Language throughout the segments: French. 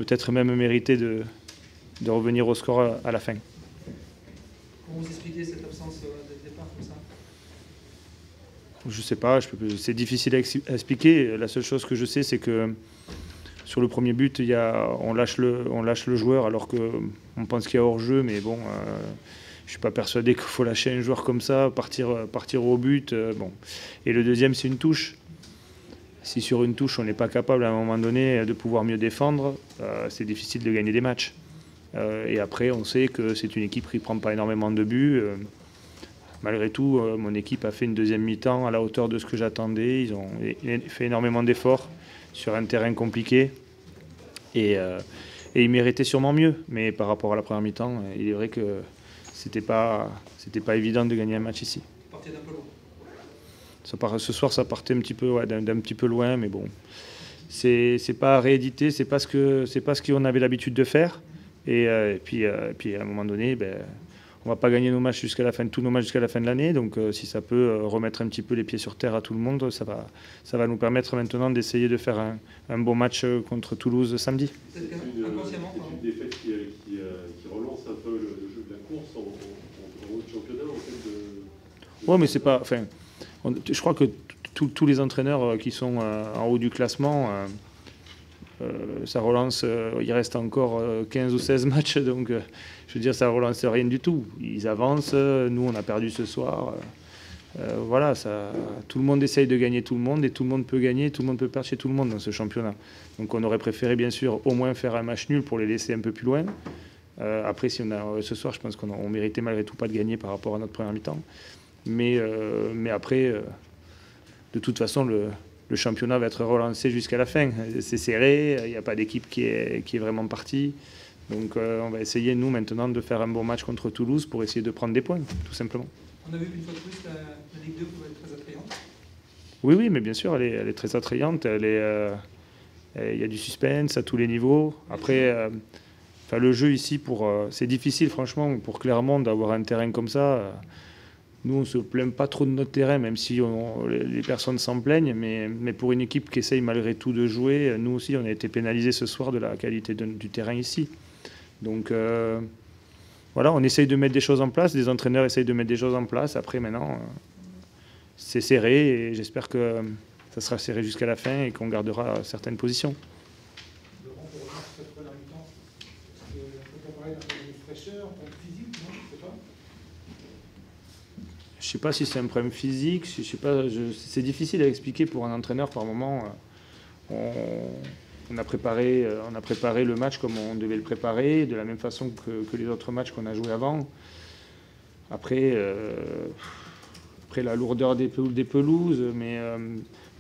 peut-être même mérité de revenir au score à la fin. Comment vous expliquez cette absence de départ comme ça? Je sais pas, c'est difficile à expliquer. La seule chose que je sais, c'est que sur le premier but, on lâche le joueur alors qu'on pense qu'il y a hors-jeu, mais bon, je suis pas persuadé qu'il faut lâcher un joueur comme ça, partir au but. Bon. Et le deuxième, c'est une touche. Si sur une touche, on n'est pas capable à un moment donné de pouvoir mieux défendre, c'est difficile de gagner des matchs. Et après, on sait que c'est une équipe qui ne prend pas énormément de buts. Malgré tout, mon équipe a fait une deuxième mi-temps à la hauteur de ce que j'attendais. Ils ont fait énormément d'efforts sur un terrain compliqué. Et ils méritaient sûrement mieux. Mais par rapport à la première mi-temps, il est vrai que c'était pas évident de gagner un match ici. Vous partiez d'un peu loin. Ce soir, ça partait un petit peu, d'un petit peu loin, mais bon, c'est pas à rééditer, c'est pas ce qu'on avait l'habitude de faire. Et puis à un moment donné, on va pas gagner nos matchs jusqu'à la fin, tous nos matchs jusqu'à la fin de l'année. Donc si ça peut remettre un petit peu les pieds sur terre à tout le monde, ça va nous permettre maintenant d'essayer de faire un bon match contre Toulouse samedi. C'est une défaite qui relance un peu le jeu de la course en haut de championnat en fait. Ouais, mais c'est pas. Enfin, je crois que tous les entraîneurs qui sont en haut du classement, ça relance. Il reste encore 15 ou 16 matchs, donc je veux dire, ça relance rien du tout. Ils avancent. Nous, on a perdu ce soir. Voilà, tout le monde essaye de gagner tout le monde et tout le monde peut gagner, tout le monde peut perdre chez tout le monde dans ce championnat. Donc on aurait préféré bien sûr au moins faire un match nul pour les laisser un peu plus loin. Après, si on a ce soir, je pense qu'on méritait malgré tout pas de gagner par rapport à notre première mi-temps. Mais après, de toute façon, le championnat va être relancé jusqu'à la fin. C'est serré, il n'y a pas d'équipe qui est vraiment partie. Donc on va essayer, nous, maintenant, de faire un bon match contre Toulouse pour essayer de prendre des points, tout simplement. On a vu qu'une fois de plus, la Ligue 2 pouvait être très attrayante. Oui, mais bien sûr, elle est très attrayante. Il y a du suspense à tous les niveaux. Après, le jeu ici, c'est difficile, franchement, pour Clermont d'avoir un terrain comme ça. Nous, on ne se plaint pas trop de notre terrain, même si les personnes s'en plaignent. Mais pour une équipe qui essaye malgré tout de jouer, nous aussi, on a été pénalisés ce soir de la qualité du terrain ici. Donc voilà, on essaye de mettre des choses en place. Les entraîneurs essayent de mettre des choses en place. Après, maintenant, c'est serré et j'espère que ça sera serré jusqu'à la fin et qu'on gardera certaines positions. Laurent, pour revenir sur cette première mi-temps, est-ce qu'on peut parler d'un problème de fraîcheur, un problème physique, non? Je sais pas. Je ne sais pas si c'est un problème physique, c'est difficile à expliquer pour un entraîneur par moment. On a préparé le match comme on devait le préparer, de la même façon que les autres matchs qu'on a joués avant. Après la lourdeur des pelouses, mais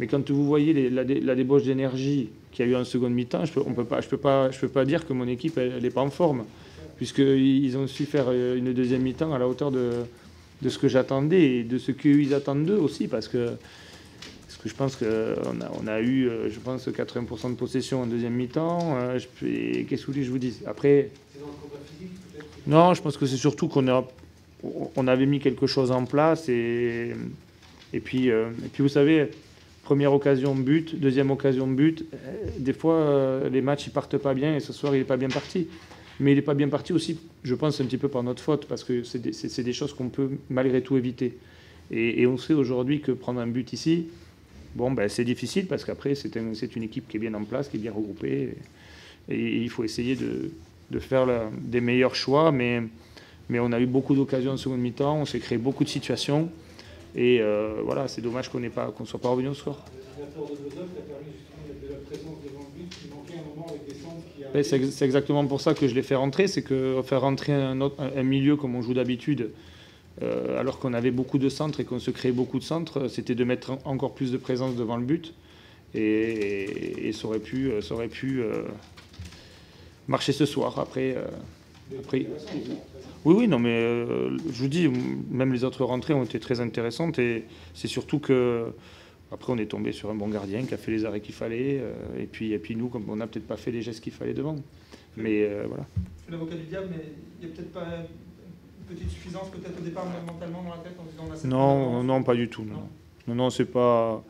quand vous voyez la débauche d'énergie qu'il y a eu en seconde mi-temps, je peux pas dire que mon équipe elle n'est pas en forme, puisqu'ils ont su faire une deuxième mi-temps à la hauteur de ce que j'attendais et de ce qu'ils attendent d'eux aussi, parce que je pense qu'on a eu, 80% de possession en deuxième mi-temps. Qu'est-ce que je vous dis après? C'est dans le combat physique, peut-être? Non, je pense que c'est surtout qu'on avait mis quelque chose en place et puis vous savez, première occasion de but, deuxième occasion de but, des fois les matchs ils partent pas bien et ce soir il n'est pas bien parti. Mais il n'est pas bien parti aussi, je pense, un petit peu par notre faute, parce que c'est des choses qu'on peut malgré tout éviter. Et on sait aujourd'hui que prendre un but ici, c'est difficile, parce qu'après, c'est une équipe qui est bien en place, qui est bien regroupée. Et il faut essayer de faire des meilleurs choix. Mais on a eu beaucoup d'occasions en seconde mi-temps, on s'est créé beaucoup de situations. Et voilà, c'est dommage qu'on ne soit pas revenu au score. C'est exactement pour ça que je l'ai fait rentrer, c'est que faire rentrer un milieu comme on joue d'habitude, alors qu'on avait beaucoup de centres et qu'on se créait beaucoup de centres, c'était de mettre encore plus de présence devant le but. Et ça aurait pu marcher ce soir. Après, oui, non, mais je vous dis, même les autres rentrées ont été très intéressantes et c'est surtout que après on est tombé sur un bon gardien qui a fait les arrêts qu'il fallait et puis nous, comme on n'a peut-être pas fait les gestes qu'il fallait devant. Mais voilà. Je suis l'avocat du diable, mais il n'y a peut-être pas une petite suffisance peut-être au départ mentalement dans la tête en disant non, pas du tout. Non, c'est pas.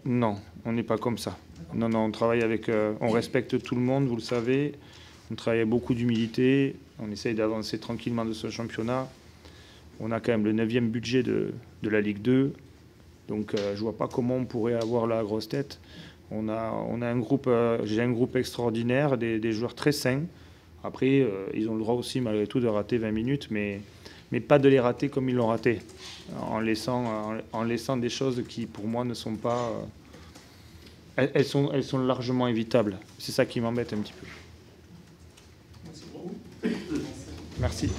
Non, on n'est pas comme ça. Non, on travaille avec... on respecte tout le monde, vous le savez. On travaille avec beaucoup d'humilité. On essaye d'avancer tranquillement de ce championnat. On a quand même le 9e budget de la Ligue 2. Donc je ne vois pas comment on pourrait avoir la grosse tête. On a un groupe, j'ai un groupe extraordinaire, des joueurs très sains. Après, ils ont le droit aussi malgré tout de rater 20 minutes, mais pas de les rater comme ils l'ont raté, en laissant des choses qui pour moi ne sont pas... Elles sont largement évitables. C'est ça qui m'embête un petit peu. Merci beaucoup. Merci.